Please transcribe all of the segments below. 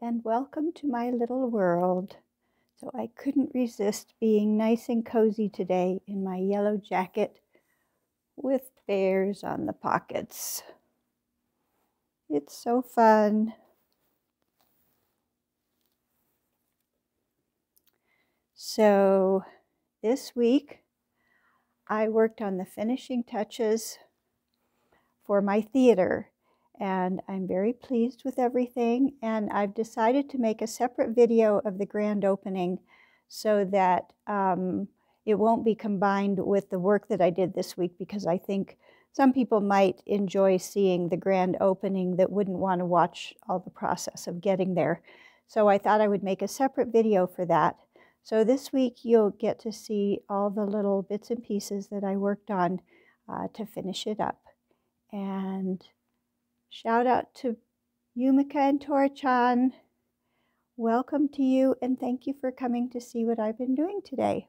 and welcome to my little world. So I couldn't resist being nice and cozy today in my yellow jacket with bears on the pockets. It's so fun. So this week I worked on the finishing touches for my theater, and I'm very pleased with everything, and I've decided to make a separate video of the grand opening so that it won't be combined with the work that I did this week, because I think some people might enjoy seeing the grand opening that wouldn't want to watch all the process of getting there. So I thought I would make a separate video for that. So this week you'll get to see all the little bits and pieces that I worked on to finish it up. And shout out to Yumika and Tora-chan. Welcome to you, and thank you for coming to see what I've been doing today.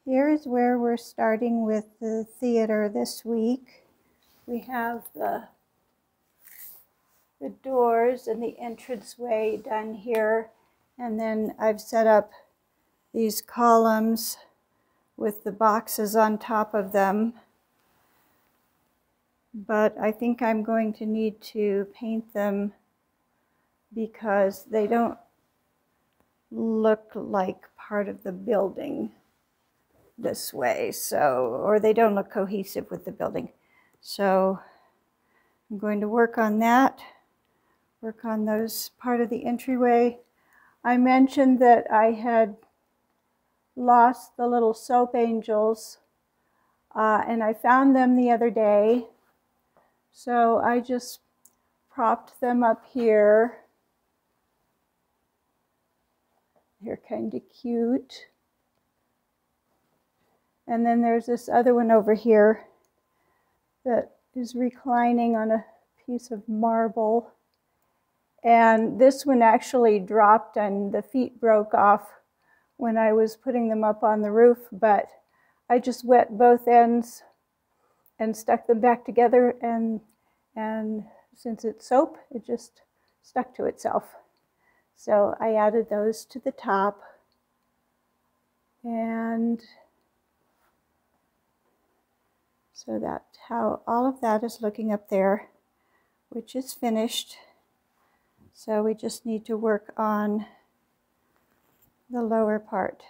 Here is where we're starting with the theater this week. We have the doors and the entranceway done here, and then I've set up these columns with the boxes on top of them. But I think I'm going to need to paint them because they don't look like part of the building this way, or they don't look cohesive with the building. So I'm going to work on that, work on those part of the entryway. I mentioned that I had lost the little soap angels, and I found them the other day. So I just propped them up here. They're kind of cute. And then there's this other one over here that is reclining on a piece of marble. And this one actually dropped and the feet broke off when I was putting them up on the roof, but I just wet both ends and stuck them back together, and since it's soap, it just stuck to itself. So I added those to the top, and so that's how all of that is looking up there, which is finished. So we just need to work on the lower part.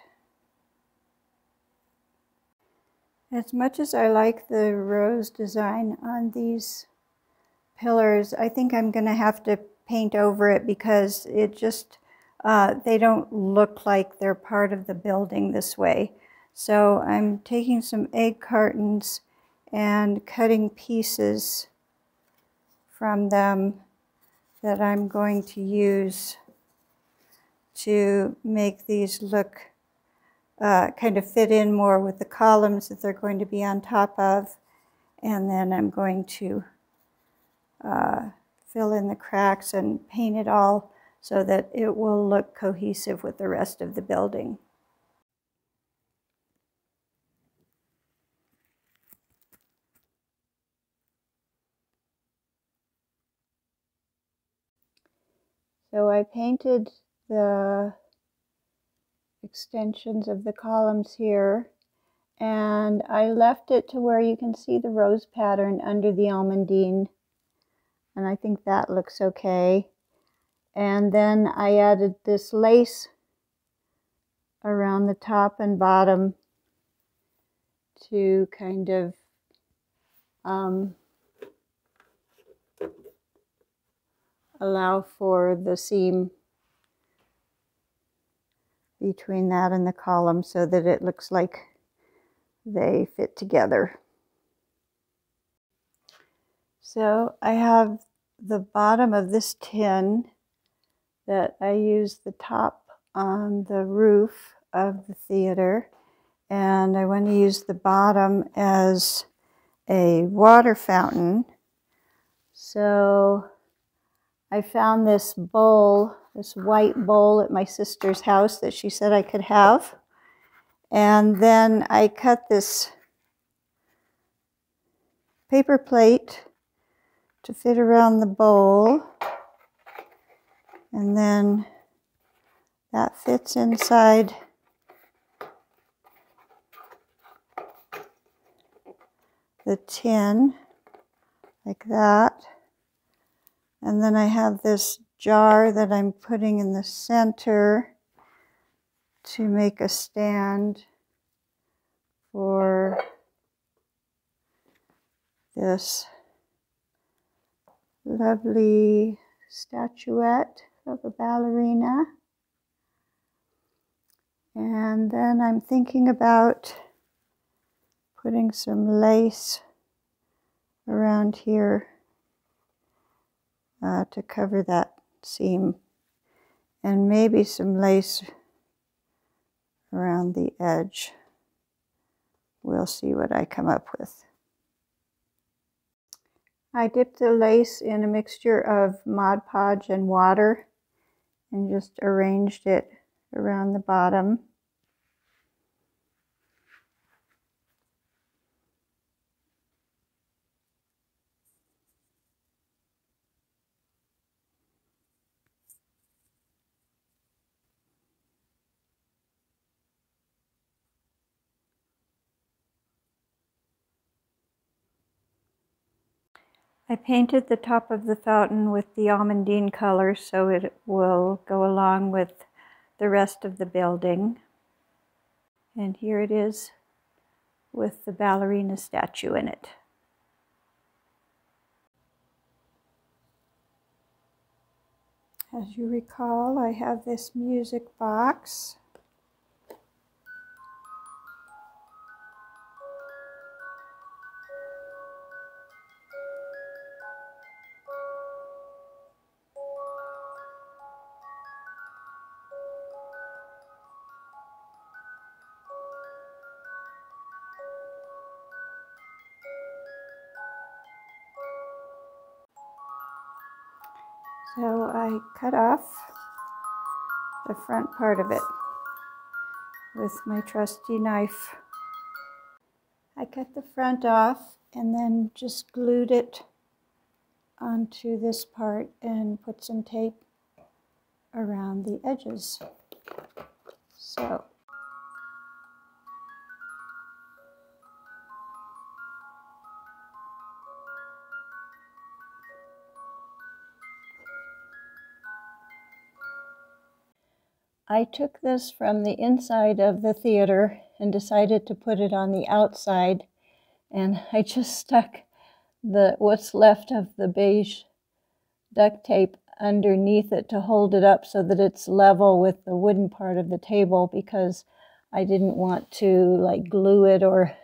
As much as I like the rose design on these pillars, I think I'm going to have to paint over it because it just, they don't look like they're part of the building this way. So I'm taking some egg cartons and cutting pieces from them that I'm going to use to make these look kind of fit in more with the columns that they're going to be on top of. And then I'm going to fill in the cracks and paint it all so that it will look cohesive with the rest of the building. So I painted the extensions of the columns here, and I left it to where you can see the rose pattern under the almondine, and I think that looks okay. And then I added this lace around the top and bottom to kind of allow for the seam between that and the column so that it looks like they fit together. So I have the bottom of this tin that I used the top on the roof of the theater, and I want to use the bottom as a water fountain. So I found this bowl, this white bowl at my sister's house that she said I could have. And then I cut this paper plate to fit around the bowl. And then that fits inside the tin like that. And then I have this jar that I'm putting in the center to make a stand for this lovely statuette of a ballerina. And then I'm thinking about putting some lace around here to cover that seam, and maybe some lace around the edge. We'll see what I come up with. I dipped the lace in a mixture of Mod Podge and water and just arranged it around the bottom. I painted the top of the fountain with the almandine color so it will go along with the rest of the building. And here it is with the ballerina statue in it. As you recall, I have this music box. So I cut off the front part of it with my trusty knife. I cut the front off and then just glued it onto this part and put some tape around the edges. So I took this from the inside of the theater and decided to put it on the outside, and I just stuck what's left of the beige duct tape underneath it to hold it up so that it's level with the wooden part of the table, because I didn't want to like glue it or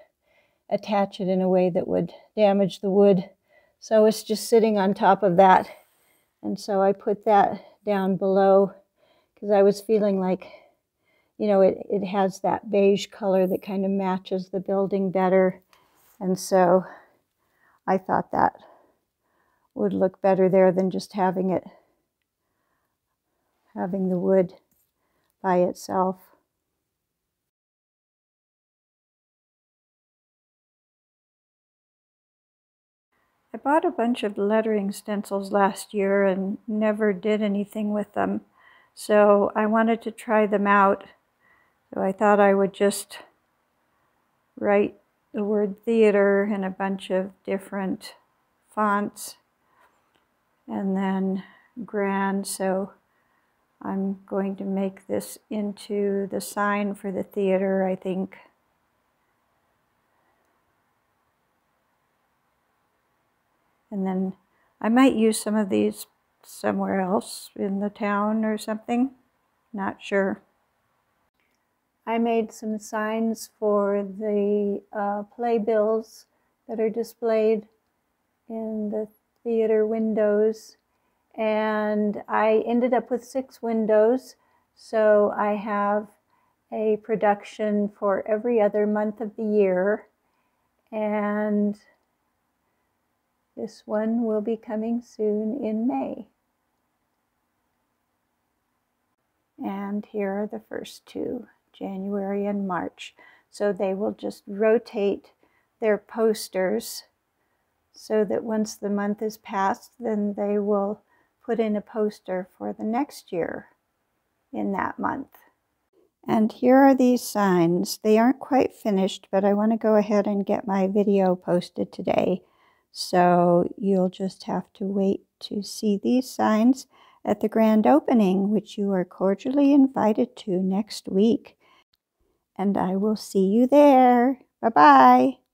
attach it in a way that would damage the wood. So it's just sitting on top of that, and so I put that down below because I was feeling like, you know, it has that beige color that kind of matches the building better. And so I thought that would look better there than just having the wood by itself. I bought a bunch of lettering stencils last year and never did anything with them. So I wanted to try them out. So I thought I would just write the word theater in a bunch of different fonts, and then grand. So I'm going to make this into the sign for the theater, I think. And then I might use some of these somewhere else in the town or something. Not sure. I made some signs for the playbills that are displayed in the theater windows. And I ended up with 6 windows. So I have a production for every other month of the year. And this one will be coming soon in May. And here are the first 2, January and March. So they will just rotate their posters so that once the month is passed, then they will put in a poster for the next year in that month. And here are these signs. They aren't quite finished, but I want to go ahead and get my video posted today. So you'll just have to wait to see these signs at the grand opening, which you are cordially invited to next week. And I will see you there. Bye-bye.